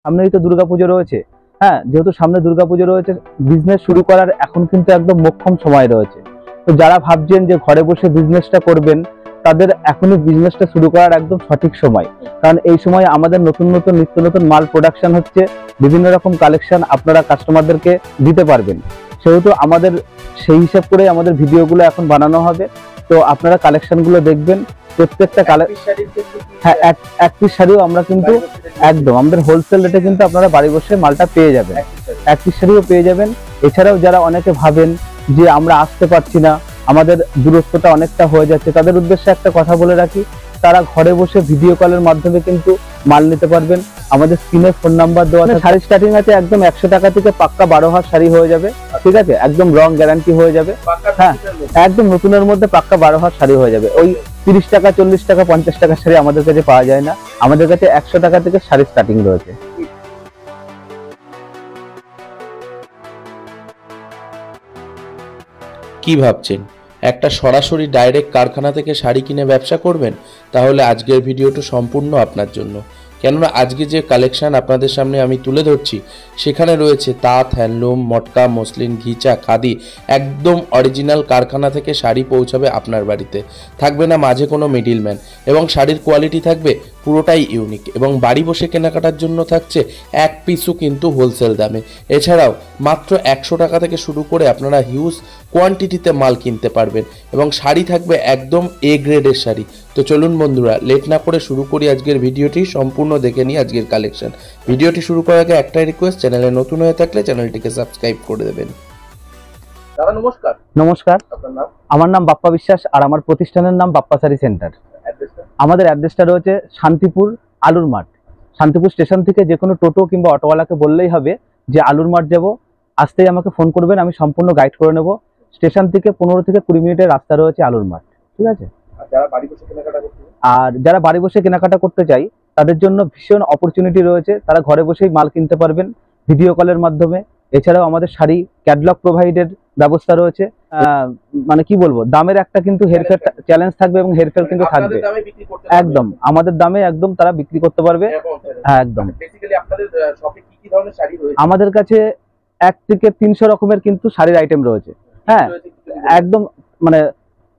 সামনেই তো দুর্গাপুজো রয়েছে। হ্যাঁ, যেহেতু সামনে দুর্গাপুজো রয়েছে, বিজনেস শুরু করার এখন কিন্তু একদম মোক্ষম সময় রয়েছে। তো যারা ভাবছেন যে ঘরে বসে বিজনেসটা করবেন, তাদের এখনই বিজনেসটা শুরু করার একদম সঠিক সময়। কারণ এই সময় আমাদের নতুন নতুন নিত্য নতুন মাল প্রোডাকশন হচ্ছে, বিভিন্ন রকম কালেকশন আপনারা কাস্টমারদেরকে দিতে পারবেন। সেহেতু আমাদের সেই হিসাব করে আমাদের ভিডিওগুলো এখন বানানো হবে। তো আপনারা কালেকশনগুলো দেখবেন, প্রত্যেকটা হ্যাঁ, এক পিস শাড়িও আমরা কিন্তু একদম আমাদের হোলসেল রেটে কিন্তু আপনারা বাড়ি বসে মালটা পেয়ে যাবেন। এক পিস শাড়িও পেয়ে যাবেন। এছাড়াও যারা অনেকে ভাবেন যে আমরা আসতে পারছি না, আমাদের দূরত্বটা অনেকটা হয়ে যাচ্ছে, তাদের উদ্দেশ্যে একটা কথা বলে রাখি, তারা ঘরে বসে ভিডিও কলের মাধ্যমে কিন্তু মাল নিতে পারবেন। আমাদের স্ক্রিনে ফোন নাম্বার দেওয়া আছে। শাড়ি স্টার্টিং আছে একদম 100 টাকা থেকে, পাক্কা 12 হাত শাড়ি হয়ে যাবে। ঠিক আছে, একদম রং গ্যারান্টি হয়ে যাবে। হ্যাঁ, একদম নতুনের মধ্যে পাক্কা 12 হাত শাড়ি হয়ে যাবে। ওই 30 টাকা, 40 টাকা, 50 টাকা শাড়ি আমাদের কাছে পাওয়া যায় না। আমাদের কাছে 100 টাকা থেকে শাড়ি স্টার্টিং রয়েছে। কি ভাবছেন একটা সরাসরি ডাইরেক্ট কারখানা থেকে শাড়ি কিনে ব্যবসা করবেন? তাহলে আজকের ভিডিওটা সম্পূর্ণ আপনার জন্য। কেননা আজকে যে কালেকশন আপনাদের সামনে আমি তুলে ধরছি, সেখানে রয়েছে তাঁত, হ্যান্ডলুম, মটকা, মসলিন, ঘিচা, খাদি, একদম অরিজিনাল কারখানা থেকে শাড়ি পৌঁছাবে আপনার বাড়িতে। থাকবে না মাঝে কোনো মিডিলম্যান, এবং শাড়ির কোয়ালিটি থাকবে পুরোটাই ইউনিক। এবং বাড়ি বসে কেনাকাটার জন্য থাকছে এক পিসও কিন্তু হোলসেল দামে। এছাড়াও মাত্র 100 টাকা থেকে শুরু করে আপনারা হিউজ কোয়ান্টিটিতে মাল কিনতে পারবেন, এবং শাড়ি থাকবে একদম এ গ্রেডের শাড়ি। তো চলুন বন্ধুরা, লেট না করে শুরু করি আজকের ভিডিওটি। সম্পূর্ণ দেখে নিই আজকের কালেকশন। ভিডিওটি শুরু করার আগে একটাই রিকোয়েস্ট, চ্যানেলে নতুন হয়ে থাকলে চ্যানেলটিকে সাবস্ক্রাইব করে দেবেন। দাদা নমস্কার। নমস্কার, আপনার নাম? আমার নাম বাপ্পা বিশ্বাস, আর আমার প্রতিষ্ঠানের নাম বাপ্পা শাড়ি সেন্টার। আমাদের অ্যাড্রেসটা রয়েছে শান্তিপুর আলুর মাঠ। শান্তিপুর স্টেশন থেকে যে কোনো টোটো কিংবা অটোওয়ালাকে বললেই হবে যে আলুর মাঠ যাব, আসতেই আমাকে ফোন করবেন, আমি সম্পূর্ণ গাইড করে নেব। স্টেশন থেকে 15 থেকে 20 মিনিটের রাস্তা রয়েছে আলুর মাঠ। ঠিক আছে, আর যারা বাড়ি বসে কেনাকাটা করতে আর যারা বাড়ি বসে কেনাকাটা করতে চাই, তাদের জন্য ভীষণ অপরচুনিটি রয়েছে। তারা ঘরে বসেই মাল কিনতে পারবেন ভিডিও কলের মাধ্যমে। এছাড়াও আমাদের শাড়ি ক্যাটালগ প্রোভাইডের ব্যবস্থা রয়েছে। মানে কি বলবো, দামের একটা কিন্তু হেরফের চ্যালেঞ্জ থাকবে, এবং হেরফের কিন্তু থাকবে। একদম আমাদের দামে একদম তারা বিক্রি করতে পারবে। হ্যাঁ, একদম। বেসিক্যালি আপনাদের শপে কি কি ধরনের শাড়ি রয়েছে? আমাদের কাছে 1 থেকে 300 রকমের কিন্তু শাড়ির আইটেম রয়েছে। হ্যাঁ, একদম মানে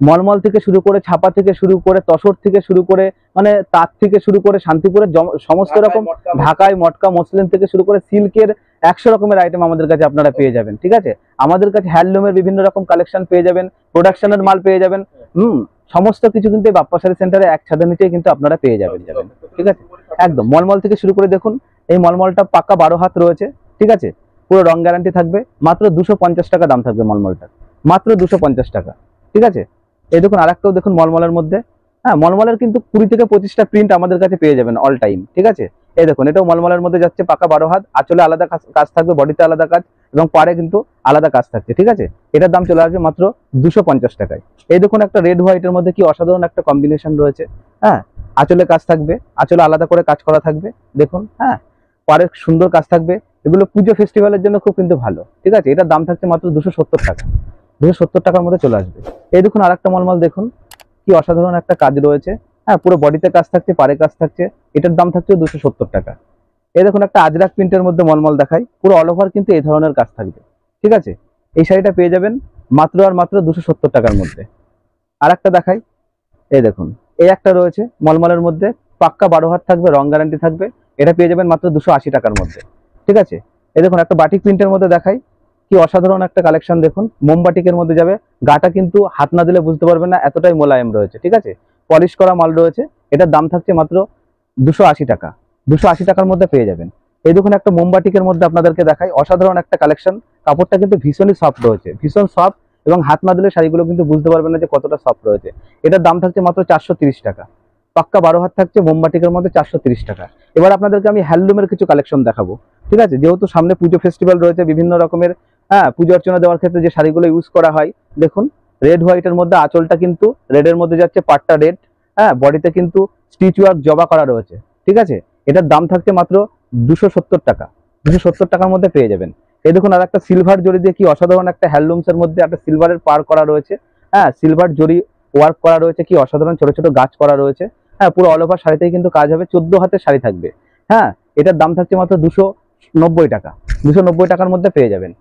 মলমল থেকে শুরু করে, ছাপা থেকে শুরু করে, তসর থেকে শুরু করে, মানে তাঁত থেকে শুরু করে, শান্তিপুরের সমস্ত রকম, ঢাকায় মটকা মসলিন থেকে শুরু করে সিল্কের 100 রকমের আইটেম আমাদের কাছে আপনারা পেয়ে যাবেন। ঠিক আছে, আমাদের কাছে হ্যান্ডলুমের বিভিন্ন রকম কালেকশন পেয়ে যাবেন, প্রোডাকশনের মাল পেয়ে যাবেন। সমস্ত কিছু কিন্তু বাপ্পা শাড়ি সেন্টারে এক ছাদের নিচেই কিন্তু আপনারা পেয়ে যাবেন। ঠিক আছে, একদম মলমল থেকে শুরু করে দেখুন, এই মলমলটা পাক্কা 12 হাত রয়েছে। ঠিক আছে, পুরো রং গ্যারান্টি থাকবে। মাত্র 250 টাকা দাম থাকবে মলমলটা, মাত্র 250 টাকা। ঠিক আছে, এই দেখুন আরেকটাও দেখুন মলমলের মধ্যে। হ্যাঁ, মলমলের কিন্তু 20 থেকে 25টা প্রিন্ট আমাদের কাছে পেয়ে যাবেন অল টাইম। ঠিক আছে, এই দেখুন এটাও মলমলের মধ্যে যাচ্ছে, পাকা 12 হাত, আঁচলে আলাদা কাজ থাকবে, বডিতে আলাদা কাজ, এবং পাড়ে কিন্তু আলাদা কাজ থাকছে। ঠিক আছে, এটার দাম চলে আসবে মাত্র 250 টাকায়। এই দেখুন একটা রেড হোয়াইটের মধ্যে কি অসাধারণ একটা কম্বিনেশন রয়েছে। হ্যাঁ, আঁচলে কাজ থাকবে, আঁচলে আলাদা করে কাজ করা থাকবে। দেখুন, হ্যাঁ, পাড়ে সুন্দর কাজ থাকবে। এগুলো পুজো ফেস্টিভ্যালের জন্য খুব কিন্তু ভালো। ঠিক আছে, এটার দাম থাকছে মাত্র 270 টাকা। 270 টাকার মধ্যে চলে আসবে। এই দেখুন আরেকটা মলমল, দেখুন কি অসাধারণ একটা কাজ রয়েছে। হ্যাঁ, পুরো বডিতে কাজ থাকছে, পাড়ে কাজ থাকছে। এটার দাম থাকছে 270 টাকা। এই দেখুন একটা আজরাক প্রিন্টের মধ্যে মলমল দেখাই, পুরো অল ওভার কিন্তু এই ধরনের কাজ থাকবে। ঠিক আছে, এই শাড়িটা পেয়ে যাবেন মাত্র আর মাত্র 270 টাকার মধ্যে। আর একটা দেখাই, এই দেখুন এই একটা রয়েছে মলমলের মধ্যে, পাক্কা 12 হাত থাকবে, রং গ্যারান্টি থাকবে। এটা পেয়ে যাবেন মাত্র 280 টাকার মধ্যে। ঠিক আছে, এই দেখুন একটা বাটিক প্রিন্টের মধ্যে দেখাই, কি অসাধারণ একটা কালেকশন। দেখুন মোমবাটিকের মধ্যে যাবে, গাটা কিন্তু হাত না দিলে বুঝতে পারবেন না, এতটাই মোলায়েম রয়েছে। ঠিক আছে, পলিশ করা মাল রয়েছে। এটার দাম থাকছে মাত্র 280 টাকা। 280 টাকার মধ্যে পেয়ে যাবেন। এই দেখুন একটা মোমবাটিকের মধ্যে আপনাদেরকে দেখাই, অসাধারণ একটা কালেকশন। কাপড়টা কিন্তু ভীষণই সফট রয়েছে, ভীষণ সফট, এবং হাত না দিলে শাড়িগুলো কিন্তু বুঝতে পারবেন না যে কতটা সফট রয়েছে। এটার দাম থাকছে মাত্র 430 টাকা। পাক্কা 12 হাত থাকছে, মোমবাটিকের মধ্যে 430 টাকা। এবার আপনাদেরকে আমি হ্যান্ডলুমের কিছু কালেকশন দেখাবো। ঠিক আছে, যেহেতু সামনে পুজো ফেস্টিভ্যাল রয়েছে, বিভিন্ন রকমের পুজো অর্চনা দেওয়ার ক্ষেত্রে যে শাড়িগুলো ইউজ করা হয়, দেখুন রেড হোয়াইটের মধ্যে আঁচলটা কিন্তু রেডের মধ্যে যাচ্ছে, পাটটা রেড। হ্যাঁ, বডিতে কিন্তু স্টিচ ওয়ার্ক জবা করা রয়েছে। ঠিক আছে, এটার দাম থাকছে মাত্র 270 টাকা। 270 টাকার মধ্যে পেয়ে যাবেন। এই দেখুন আর একটা সিলভার জরি দিয়ে কি অসাধারণ একটা হ্যান্ডলুমস এর মধ্যে একটা সিলভারের পার করা রয়েছে। হ্যাঁ, সিলভার জরি ওয়ার্ক করা রয়েছে, কি অসাধারণ ছোট ছোট গাছ করা রয়েছে। হ্যাঁ, পুরো অল ওভার শাড়িতেই কিন্তু কাজ হবে। 14 হাতের শাড়ি থাকবে। হ্যাঁ, এটার দাম থাকছে মাত্র 290 টাকা। 290 টাকার মধ্যে পেয়ে যাবেন।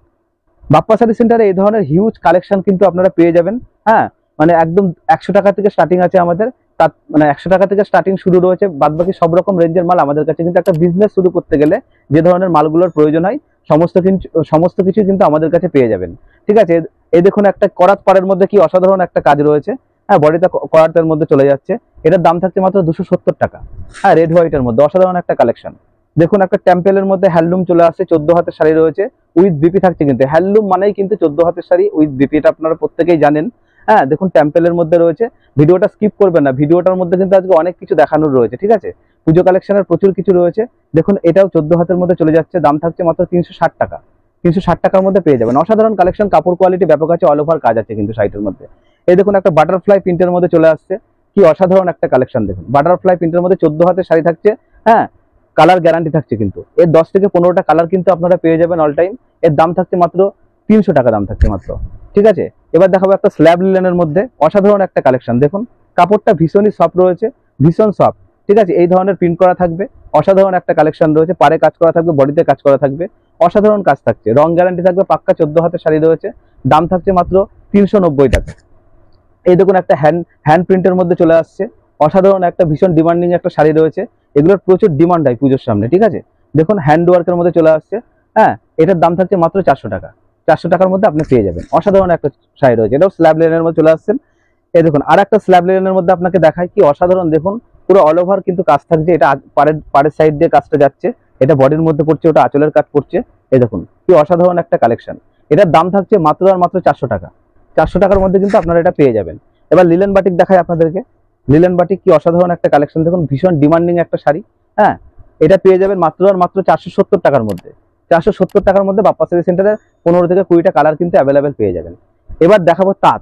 বাপ্পা শাড়ি সেন্টারে এই ধরনের হিউজ কালেকশন কিন্তু আপনারা পেয়ে যাবেন। হ্যাঁ, মানে একদম 100 টাকা থেকে স্টার্টিং আছে আমাদের, তার মানে 100 টাকা থেকে স্টার্টিং শুরু রয়েছে, বাদবাকি সব রকম রেঞ্জের মাল আমাদের কাছে। কিন্তু একটা বিজনেস শুরু করতে গেলে যে ধরনের মালগুলোর প্রয়োজন হয় সমস্ত কিছু কিন্তু আমাদের কাছে পেয়ে যাবেন। ঠিক আছে, এই দেখুন একটা করাত পাড়ের মধ্যে কি অসাধারণ একটা কাজ রয়েছে। হ্যাঁ, বডিটা করাতের মধ্যে চলে যাচ্ছে, এটার দাম থাকছে মাত্র 270 টাকা। হ্যাঁ, রেড হোয়াইটের মধ্যে অসাধারণ একটা কালেকশন। দেখুন একটা টেম্পেলের মধ্যে হ্যান্ডলুম চলে আসছে, 14 হাতের শাড়ি রয়েছে, উইথ বিপি থাকছে। কিন্তু হ্যান্ডলুম মানেই কিন্তু 14 হাতের শাড়ি উইথ বিপি, এটা আপনারা প্রত্যেকেই জানেন। হ্যাঁ, দেখুন টেম্পেলের মধ্যে রয়েছে, ভিডিওটা স্কিপ করবেন না, ভিডিওটার মধ্যে কিন্তু আজকে অনেক কিছু দেখানোর রয়েছে। ঠিক আছে, পুজো কালেকশনের প্রচুর কিছু রয়েছে। দেখুন এটাও 14 হাতের মধ্যে চলে যাচ্ছে, দাম থাকছে মাত্র 360 টাকা। 360 টাকার মধ্যে পেয়ে যাবেন। অসাধারণ কালেকশন, কাপড় কোয়ালিটি ব্যাপক আছে, অল ওভার কাজ আছে কিন্তু শাড়িটার মধ্যে। এই দেখুন একটা বাটারফ্লাই প্রিন্টের মধ্যে চলে আসছে, কি অসাধারণ একটা কালেকশন। দেখুন বাটারফ্লাই প্রিন্টের মধ্যে 14 হাতের শাড়ি থাকছে। হ্যাঁ, কালার গ্যারান্টি থাকছে কিন্তু, এর 10 থেকে 15টা কালার কিন্তু আপনারা পেয়ে যাবেন অল টাইম। এর দাম থাকছে মাত্র 300 টাকা, দাম থাকছে মাত্র। ঠিক আছে, এবার দেখাবো একটা স্ল্যাব লিলেনের মধ্যে অসাধারণ একটা কালেকশন। দেখুন কাপড়টা ভীষণই সফট রয়েছে, ভীষণ সফট। ঠিক আছে, এই ধরনের প্রিন্ট করা থাকবে, অসাধারণ একটা কালেকশন রয়েছে, পাড়ে কাজ করা থাকবে, বডিতে কাজ করা থাকবে, অসাধারণ কাজ থাকছে, রং গ্যারান্টি থাকবে, পাক্কা 14 হাতের শাড়ি রয়েছে, দাম থাকছে মাত্র 390 টাকা। এই দেখুন একটা হ্যান্ড প্রিন্টের মধ্যে চলে আসছে, অসাধারণ একটা ভীষণ ডিমান্ডিং একটা শাড়ি রয়েছে, এগুলোর প্রচুর ডিমান্ড হয় পুজোর সামনে। ঠিক আছে, দেখুন হ্যান্ড ওয়ার্কের মধ্যে চলে আসছে। হ্যাঁ, এটার দাম থাকছে মাত্র 400 টাকা। 400 টাকার মধ্যে আপনি পেয়ে যাবেন, অসাধারণ একটা শাড়ি রয়েছে, এটাও স্ল্যাব লেনের মধ্যে চলে আসছেন। এই দেখুন আর একটা স্ল্যাব লেনের মধ্যে আপনাকে দেখায়, কি অসাধারণ। দেখুন পুরো অল ওভার কিন্তু কাজ থাকছে, এটা পাড়ের সাইড দিয়ে কাজটা যাচ্ছে, এটা বডির মধ্যে পড়ছে, ওটা আঁচলের কাজ পড়ছে। এই দেখুন কি অসাধারণ একটা কালেকশন, এটার দাম থাকছে মাত্র আর মাত্র 400 টাকা। 400 টাকার মধ্যে কিন্তু আপনারা এটা পেয়ে যাবেন। এবার লিলেন বাটিক দেখায় আপনাদেরকে, লিলেন বাটিক কি অসাধারণ একটা কালেকশন। দেখুন ভীষণ ডিমান্ডিং একটা শাড়ি। হ্যাঁ, এটা পেয়ে যাবেন মাত্র আর মাত্র 470 টাকার মধ্যে। 470 টাকার মধ্যে বাপ্পা শাড়ি সেন্টারে 15 থেকে 20টা কালার কিন্তু অ্যাভেলেবেল পেয়ে যাবেন। এবার দেখাবো তাঁত।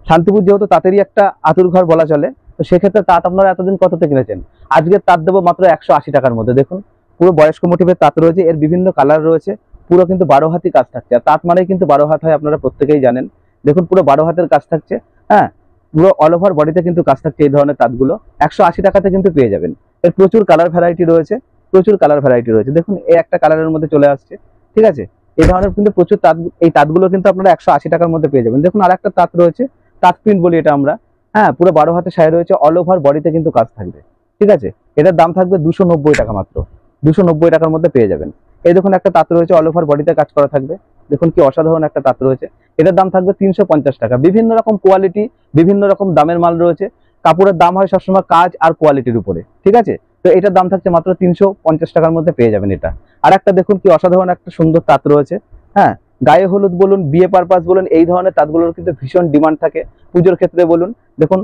শান্তিপুর যেহেতু তাঁতেরই একটা আতুর ঘর বলা চলে, তো সেক্ষেত্রে তাঁত আপনারা এতদিন কততে কিনেছেন, আজকে তাঁত দেবো মাত্র 180 টাকার মধ্যে। দেখুন পুরো বয়স্ক মোটিভের তাঁত রয়েছে, এর বিভিন্ন কালার রয়েছে, পুরো কিন্তু 12 হাতি কাজ থাকছে। আর তাঁত মানেই কিন্তু 12 হাত হয়, আপনারা প্রত্যেকেই জানেন। দেখুন পুরো 12 হাতের কাজ থাকছে। হ্যাঁ, পুরো অল ওভার বডিতে কিন্তু কাজ থাকছে। এই ধরনের তাঁতগুলো 180 টাকাতে কিন্তু পেয়ে যাবেন। এর প্রচুর কালার ভ্যারাইটি রয়েছে, প্রচুর কালার ভ্যারাইটি রয়েছে। দেখুন এই একটা কালারের মধ্যে চলে আসছে। ঠিক আছে, এই ধরনের কিন্তু প্রচুর তাঁত, এই তাঁতগুলো কিন্তু আপনারা 180 টাকার মধ্যে পেয়ে যাবেন। দেখুন আর একটা তাঁত রয়েছে, তাঁত প্রিন্ট বলি এটা আমরা। হ্যাঁ, পুরো 12 হাতের শাড়ি রয়েছে, অল ওভার বডিতে কিন্তু কাজ থাকবে। ঠিক আছে, এটার দাম থাকবে 290 টাকা মাত্র। 290 টাকার মধ্যে পেয়ে যাবেন। এই দেখুন একটা তাঁত রয়েছে, অল ওভার বডিতে কাজ করা থাকবে। দেখুন কি অসাধারণ একটা তাঁত রয়েছে, এটার দাম থাকবে 350 টাকা। বিভিন্ন রকম কোয়ালিটি, বিভিন্ন রকম দামের মাল রয়েছে। কাপড়ের দাম হয় সবসময় কাজ আর কোয়ালিটির উপরে। ঠিক আছে, তো এটার দাম থাকছে মাত্র 350 টাকার মধ্যে পেয়ে যাবেন এটা। আর একটা দেখুন কি অসাধারণ একটা সুন্দর তাঁত রয়েছে। হ্যাঁ, গায়ে হলুদ বলুন, বিয়ে পারপাস বলুন, এই ধরনের তাঁতগুলোর কিন্তু ভীষণ ডিমান্ড থাকে পুজোর ক্ষেত্রে বলুন। দেখুন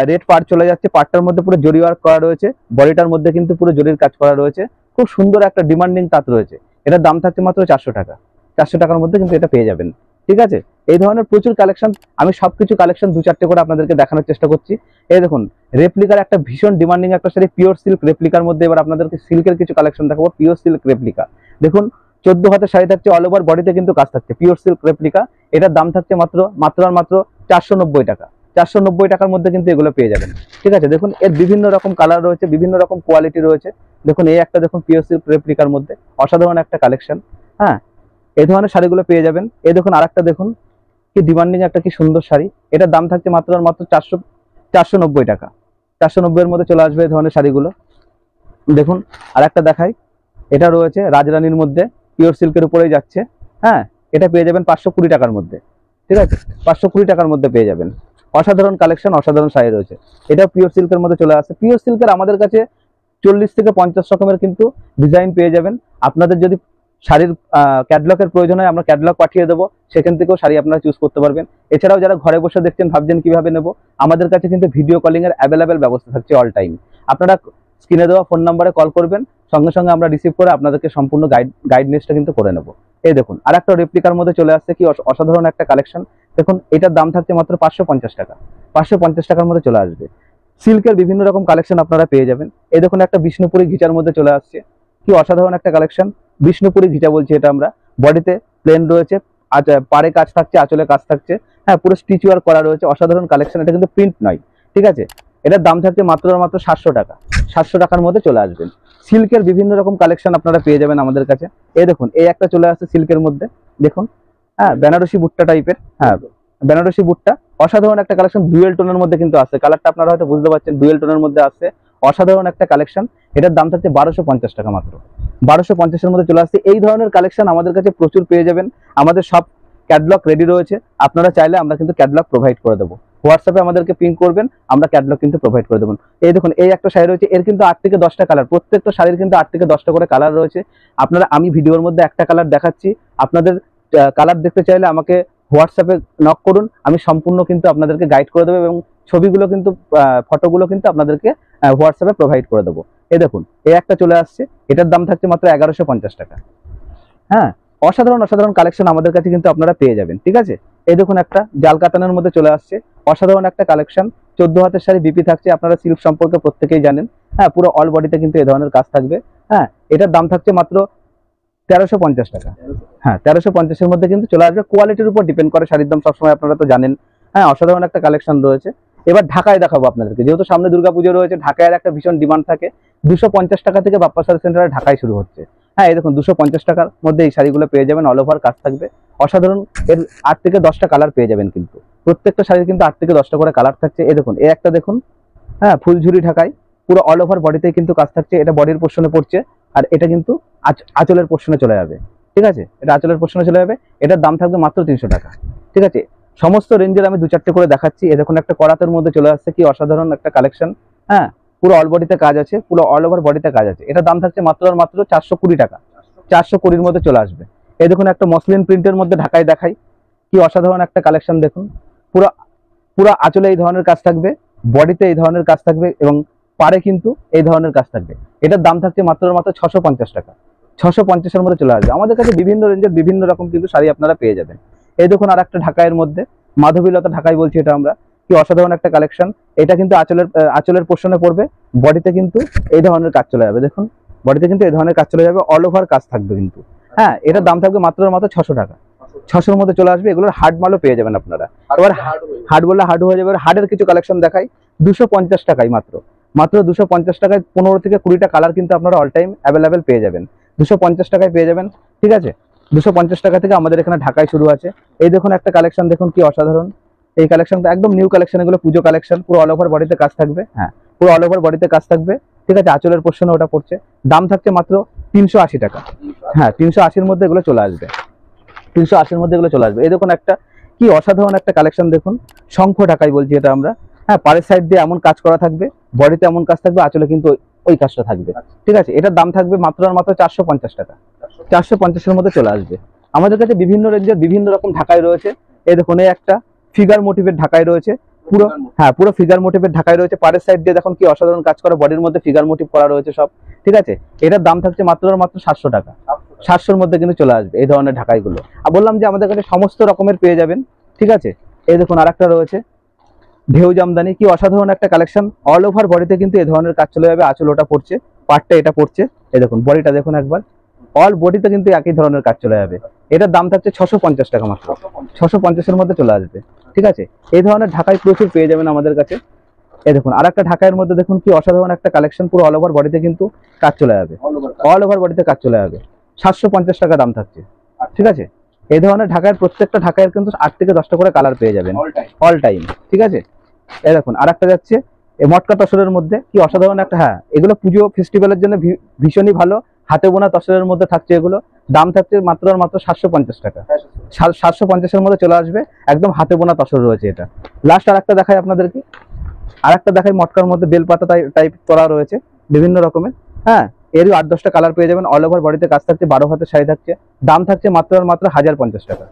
রেড পাড় চলে যাচ্ছে, পাড়টার মধ্যে পুরো জরি ওয়ার্ক করা রয়েছে, বডিটার মধ্যে কিন্তু পুরো জরির কাজ করা রয়েছে, খুব সুন্দর একটা ডিমান্ডিং তাঁত রয়েছে। এটার দাম থাকছে মাত্র 400 টাকা। 400 টাকার মধ্যে কিন্তু এটা পেয়ে যাবেন। ঠিক আছে, এই ধরনের প্রচুর কালেকশন, আমি সবকিছু কালেকশন 2-4টে করে আপনাদেরকে দেখানোর চেষ্টা করছি। এই দেখুন রেপ্লিকার একটা ভীষণ ডিমান্ডিং একটা শাড়ি, পিওর সিল্ক রেপ্লিকার মধ্যে। এবার আপনাদেরকে সিল্কের কিছু কালেকশন দেখাবো, পিওর সিল্ক রেপ্লিকা। দেখুন 14 হাতের শাড়ি থাকছে, অল ওভার বডিতে কিন্তু কাজ থাকছে, পিওর সিল্ক রেপ্লিকা। এটার দাম থাকছে মাত্র আর মাত্র 490 টাকা। 490 টাকার মধ্যে কিন্তু এগুলো পেয়ে যাবেন। ঠিক আছে, দেখুন এর বিভিন্ন রকম কালার রয়েছে, বিভিন্ন রকম কোয়ালিটি রয়েছে। দেখুন এই একটা দেখুন পিওর সিল্ক রেপ্লিকার মধ্যে অসাধারণ একটা কালেকশন। হ্যাঁ, এই ধরনের শাড়িগুলো পেয়ে যাবেন। এই দেখুন আরেকটা দেখুন কি ডিমান্ডিং একটা কি সুন্দর শাড়ি, এটার দাম থাকছে মাত্র আর মাত্র 490 টাকা। 490 এর মধ্যে চলে আসবে এই ধরনের শাড়িগুলো। দেখুন আরেকটা দেখাই, এটা রয়েছে রাজরানীর মধ্যে, পিওর সিল্কের উপরেই যাচ্ছে। হ্যাঁ, এটা পেয়ে যাবেন 520 টাকার মধ্যে। ঠিক আছে, 520 টাকার মধ্যে পেয়ে যাবেন। অসাধারণ কালেকশন, অসাধারণ শাড়ি রয়েছে। এটাও পিওর সিল্কের মধ্যে চলে আসছে। পিওর সিল্কের আমাদের কাছে 40 থেকে 50 রকমের কিন্তু ডিজাইন পেয়ে যাবেন। আপনাদের যদি শাড়ির ক্যাটলগের প্রয়োজন হয়, আমরা ক্যাটলগ পাঠিয়ে দেবো, সেখান থেকেও শাড়ি আপনারা চুজ করতে পারবেন। এছাড়াও যারা ঘরে বসে দেখছেন, ভাবছেন কিভাবে নেব, আমাদের কাছে কিন্তু ভিডিও কলিং এর অ্যাভেলেবেল ব্যবস্থা থাকছে অল টাইম। আপনারা স্ক্রিনে দেওয়া ফোন নাম্বারে কল করবেন, সঙ্গে সঙ্গে আমরা রিসিভ করে আপনাদেরকে সম্পূর্ণ গাইডনেসটা কিন্তু করে নেব। এই দেখুন আর একটা রেপ্লিকার মধ্যে চলে আসছে, কি অসাধারণ একটা কালেকশন। দেখুন এটার দাম থাকছে মাত্র 550 টাকা। 550 টাকার মধ্যে চলে আসবে। সিল্কের বিভিন্ন রকম কালেকশন আপনারা পেয়ে যাবেন। এই দেখুন একটা বিষ্ণুপুরি ঘিচার মধ্যে চলে আসছে, কি অসাধারণ একটা কালেকশন। বিষ্ণুপুরি ঘিচা বলছি এটা আমরা, বডিতে প্লেন রয়েছে, পাড়ে কাজ থাকছে, আঁচলে কাজ থাকছে। হ্যাঁ, পুরো স্টিচ ওয়ার্ক করা রয়েছে, অসাধারণ কালেকশন। এটা কিন্তু প্রিন্ট নয়। ঠিক আছে, এটার দাম থাকছে মাত্র 700 টাকা। 700 টাকার মধ্যে চলে আসবেন। সিল্কের বিভিন্ন রকম কালেকশন আপনারা পেয়ে যাবেন আমাদের কাছে। এই দেখুন, এই একটা চলে আসছে সিল্কের মধ্যে, দেখুন, হ্যাঁ, বেনারসি বুট্টা টাইপের, হ্যাঁ, বেনারসি বুট্টা, অসাধারণ একটা কালেকশন, ডুয়েল টোনের মধ্যে কিন্তু আছে। কালারটা আপনারা হয়তো বুঝতে পারছেন, ডুয়েল টোনের মধ্যে আছে, অসাধারণ একটা কালেকশন। এটার দাম থাকছে 1250 টাকা মাত্র। 1250-এর মধ্যে চলে আসছে। এই ধরনের কালেকশন আমাদের কাছে প্রচুর পেয়ে যাবেন। আমাদের সব ক্যাটলগ রেডি রয়েছে, আপনারা চাইলে আমরা কিন্তু ক্যাটলগ প্রোভাইড করে দেবো। হোয়াটসঅ্যাপে আমাদেরকে পিং করবেন, আমরা ক্যাটলগ কিন্তু প্রোভাইড করে দেবো। এই দেখুন, এই একটা শাড়ি রয়েছে, এর কিন্তু 8 থেকে 10টা কালার, প্রত্যেকটা শাড়ির কিন্তু 8 থেকে 10টা করে কালার রয়েছে। আপনারা, আমি ভিডিওর মধ্যে একটা কালার দেখাচ্ছি, আপনাদের কালার দেখতে চাইলে আমাকে হোয়াটসঅ্যাপে নক করুন, আমি সম্পূর্ণ কিন্তু আপনাদেরকে গাইড করে দেবো এবং ছবিগুলো কিন্তু, ফটোগুলো কিন্তু আপনাদেরকে হোয়াটসঅ্যাপে প্রোভাইড করে দেবো। এই দেখুন, এই একটা চলে আসছে, এটার দাম থাকছে মাত্র 1150 টাকা। হ্যাঁ, অসাধারণ অসাধারণ কালেকশন আমাদের কাছে কিন্তু আপনারা পেয়ে যাবেন, ঠিক আছে। এই দেখুন, একটা জাল কাতানের মধ্যে চলে আসছে, অসাধারণ একটা কালেকশন। 14 হাতের শাড়ি বিপি থাকছে, আপনারা সিল্ক সম্পর্কে প্রত্যেকেই জানেন। হ্যাঁ, পুরো অল বডিতে কিন্তু এই ধরনের কাজ থাকবে। হ্যাঁ, এটার দাম থাকছে মাত্র 1350 টাকা। হ্যাঁ, 1350-এর মধ্যে কিন্তু চলে আসবে। কোয়ালিটির উপর ডিপেন্ড করে শাড়ির দাম, সবসময় আপনারা তো জানেন। হ্যাঁ, অসাধারণ একটা কালেকশন রয়েছে। এবার ঢাকায় দেখাবো আপনাদেরকে, যেহেতু সামনে দুর্গাপুজো রয়েছে, ঢাকায় একটা ভীষণ ডিমান্ড থাকে। 250 টাকা থেকে বাপ্পা শাড়ি সেন্টারে ঢাকায় শুরু হচ্ছে। হ্যাঁ, এই দেখুন, 250 টাকার মধ্যে এই শাড়িগুলো পেয়ে যাবেন, অল ওভার কাজ থাকবে, অসাধারণ। এর 8 থেকে 10টা কালার পেয়ে যাবেন কিন্তু, প্রত্যেকটা শাড়ির কিন্তু 8 থেকে 10টা করে কালার থাকছে। এই দেখুন, এই একটা দেখুন, হ্যাঁ, ফুলঝুরি ঢাকায়, পুরো অল ওভার বডিতে কিন্তু কাজ থাকছে। এটা বডির পোর্শনে পড়ছে, আর এটা কিন্তু আঁচলের পোর্শনে চলে যাবে, ঠিক আছে। এটা আঁচলের পোর্শনে চলে যাবে। এটার দাম থাকবে মাত্র 300 টাকা, ঠিক আছে। সমস্ত রেঞ্জের আমি 2-4টে করে দেখাচ্ছি। এই দেখুন, একটা করাতের মধ্যে চলে আসছে, কি অসাধারণ একটা কালেকশন। হ্যাঁ, পুরো অল বডিতে কাজ আছে, পুরো অল ওভার বডিতে কাজ আছে। এটার দাম থাকছে মাত্র আর মাত্র 420 টাকা। 420-র মধ্যে চলে আসবে। এই দেখুন, একটা মসলিন প্রিন্টের মধ্যে ঢাকায় দেখাই, কি অসাধারণ একটা কালেকশন। দেখুন, পুরো পুরো আঁচলে এই ধরনের কাজ থাকবে, বডিতে এই ধরনের কাজ থাকবে এবং পারে কিন্তু এই ধরনের কাজ থাকবে। এটার দাম থাকছে মাত্র আর মাত্র 650 টাকা। 650-এর মধ্যে চলে আসবে। আমাদের কাছে বিভিন্ন রেঞ্জের বিভিন্ন রকম কিন্তু শাড়ি আপনারা পেয়ে যাবেন। এই দেখুন, আর একটা ঢাকাইয়ের মধ্যে, মাধবীলতা ঢাকাই বলছি এটা আমরা, কি অসাধারণ একটা কালেকশন। এটা কিন্তু আঁচলের পোর্শনে পড়বে, বডিতে কিন্তু এই ধরনের কাজ চলে যাবে। দেখুন, বডিতে কিন্তু এই ধরনের কাজ চলে যাবে, অল ওভার কাজ থাকবে কিন্তু। হ্যাঁ, এটার দাম থাকবে মাত্র আর মাত্র 600 টাকা। 600-এর মধ্যে চলে আসবে। এগুলোর হার্ড মালও পেয়ে যাবেন আপনারা। এবার হার্ড বললে হার্ড হয়ে যাবে। হার্ডের কিছু কালেকশন দেখাই, 250 টাকায় মাত্র। মাত্র 250 টাকায় 15 থেকে 20টা কালার কিন্তু আপনারা অল টাইম অ্যাভেলেবেল পেয়ে যাবেন। 250 টাকায় পেয়ে যাবেন, ঠিক আছে। 250 টাকা থেকে আমাদের এখানে ঢাকায় শুরু আছে। এই দেখুন, একটা কালেকশন দেখুন, কি অসাধারণ। এই কালেকশনটা একদম নিউ কালেকশন, এগুলো পুজো কালেকশন, পুরো অল ওভার বডিতে কাজ থাকবে। হ্যাঁ, পুরো অল ওভার বডিতে কাজ থাকবে, ঠিক আছে। আঁচলের পোর্শনে ওটা পড়ছে, দাম থাকছে মাত্র 380 টাকা। হ্যাঁ, 380-এর মধ্যে এগুলো চলে আসবে। 380-এর মধ্যে এগুলো চলে আসবে। এই দেখুন, একটা কি অসাধারণ একটা কালেকশন দেখুন, শঙ্খ ঢাকাই বলছি এটা আমরা। হ্যাঁ, পাড়ের সাইড দিয়ে এমন কাজ করা থাকবে, বডিতে এমন কাজ থাকবে, আঁচলে কিন্তু ওই কাজটা থাকবে, ঠিক আছে। এটার দাম থাকবে মাত্র আর মাত্র 450 টাকা। 450-এর মধ্যে চলে আসবে। আমাদের কাছে বিভিন্ন রেঞ্জের বিভিন্ন রকম ঢাকাই রয়েছে। এই দেখুন, এই একটা ফিগার মোটিভের ঢাকাই রয়েছে পুরো। হ্যাঁ, পুরো ফিগার মোটিভের ঢাকাই রয়েছে, পাড়ের সাইড দিয়ে দেখুন কি অসাধারণ কাজ করা, বডির মধ্যে ফিগার মোটিভ করা রয়েছে সব, ঠিক আছে। এটার দাম থাকছে মাত্র আর মাত্র 700 টাকা। 700-এর মধ্যে কিন্তু চলে আসবে এই ধরনের ঢাকাইগুলো। আর বললাম যে আমাদের কাছে সমস্ত রকমের পেয়ে যাবেন, ঠিক আছে। এই দেখুন, আরেকটা রয়েছে ঢেউ জামদানি, কি অসাধারণ একটা কালেকশন। অল ওভার বডিতে কিন্তু এই ধরনের কাজ চলে যাবে। আঁচল ওটা পড়ছে, পাটটা এটা পড়ছে। এই দেখুন, বডিটা দেখুন একবার, অল বডিতে কিন্তু একই ধরনের কাজ চলে যাবে। এটার দাম থাকছে 650 টাকা মাত্র। 650-এর মধ্যে চলে আসবে, ঠিক আছে। এই ধরনের ঢাকাই প্রচুর পেয়ে যাবেন আমাদের কাছে। এই দেখুন, আর একটা ঢাকাইয়ের মধ্যে দেখুন, কি অসাধারণ একটা কালেকশন, পুরো অল ওভার বডিতে কিন্তু কাজ চলে যাবে। অল ওভার বডিতে কাজ চলে যাবে, 750 টাকা দাম থাকছে, ঠিক আছে। এই ধরনের ঢাকার প্রত্যেকটা ঢাকায় কিন্তু 8 থেকে 10টা করে কালার পেয়ে যাবেন অল টাইম, ঠিক আছে। এই দেখুন, আর একটা যাচ্ছে এই মটকা তসরের মধ্যে, কি অসাধারণ একটা। হ্যাঁ, এগুলো পুজো ফেস্টিভ্যালের জন্য ভীষণই ভালো, হাতে বোনা তসরের মধ্যে থাকছে এগুলো। দাম থাকছে মাত্র আর মাত্র 750 টাকা। 750-এর মধ্যে চলে আসবে, একদম হাতে বোনা তসর রয়েছে এটা। লাস্ট আর একটা দেখাই আপনাদেরকে, আর একটা দেখাই মটকার মধ্যে বেলপাতা টাইপ করা রয়েছে বিভিন্ন রকমের। হ্যাঁ, এরই 8-10টা কালার পেয়ে যাবেন। অল ওভার বডিতে কাজ থাকছে, 12 হাতের শাড়ি থাকছে। দাম থাকছে মাত্র আর মাত্র 1050 টাকা।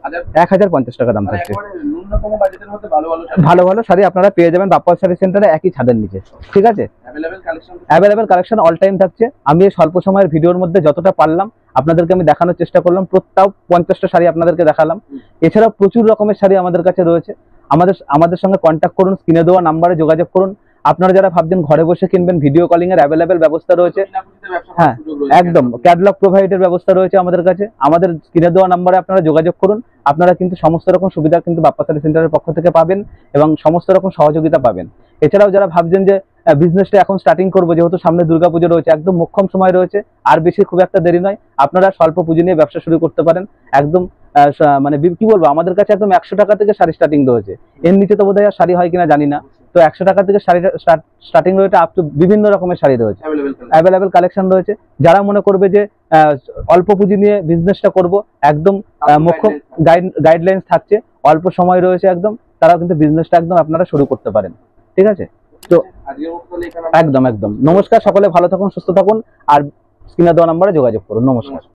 1050 টাকা দাম থাকছে। ন্যূনতম বাজেটের মধ্যে ভালো ভালো ভালো ভালো শাড়ি আপনারা পেয়ে যাবেন বাপ্পা শাড়ি সেন্টারে, একই ছাদের নিচে, ঠিক আছে। অ্যাভেলেবেল কালেকশন অল টাইম থাকছে। আমি এই স্বল্প সময়ের ভিডিওর মধ্যে যতটা পারলাম আপনাদেরকে আমি দেখানোর চেষ্টা করলাম। তাও 50টা শাড়ি আপনাদেরকে দেখালাম। এছাড়াও প্রচুর রকমের শাড়ি আমাদের কাছে রয়েছে। আমাদের সঙ্গে কন্ট্যাক্ট করুন, স্ক্রিনে দেওয়া নাম্বারে যোগাযোগ করুন। আপনারা যারা ভাবছেন ঘরে বসে কিনবেন, ভিডিও কলিং এর অ্যাভেলেবেল ব্যবস্থা রয়েছে। বিনা পুঁজিতে ব্যবসা হ্যাঁ, করার সুযোগ রয়েছে। একদম ক্যাটালগ প্রোভাইডের ব্যবস্থা রয়েছে আমাদের কাছে। আমাদের স্ক্রিনে দেওয়া নাম্বারে আপনারা যোগাযোগ করুন, আপনারা কিন্তু সমস্ত রকম সুবিধা কিন্তু বাপ্পা শাড়ি সেন্টারের পক্ষ থেকে পাবেন এবং সমস্ত রকম সহযোগিতা পাবেন। এছাড়াও যারা ভাবছেন যে বিজনেসটা এখন স্টার্টিং করবো, যেহেতু সামনে দুর্গাপুজো রয়েছে, একদম মোক্ষম সময় রয়েছে, আর বেশি খুব একটা দেরি নয়, আপনারা স্বল্প পুঁজি নিয়ে ব্যবসা শুরু করতে পারেন। একদম মানে কি বলবো, আমাদের কাছে একদম 100 টাকা থেকে শাড়ি স্টার্টিং রয়েছে। এর নিচে তো বোধহয় আর শাড়ি হয় কিনা জানি না। তো 100 টাকা থেকে শাড়ি স্টার্টিং রয়েছে, আপ টু বিভিন্ন রকমের শাড়ি রয়েছে, Available color। অ্যাভেলেবেল কালেকশন রয়েছে। যারা মনে করবে যে অল্প পুঁজি নিয়ে বিজনেসটা করব, একদম মুখ্য গাইডলাইন্স থাকছে, অল্প সময় রয়েছে একদম, তারাও কিন্তু বিজনেসটা একদম আপনারা শুরু করতে পারেন। ঠিক আছে, তো আজকের মতো তাহলে এখানে একদম একদম নমস্কার, সকলে ভালো থাকুন, সুস্থ থাকুন, আর স্ক্রিনে দেওয়া নম্বরে যোগাযোগ করুন। নমস্কার।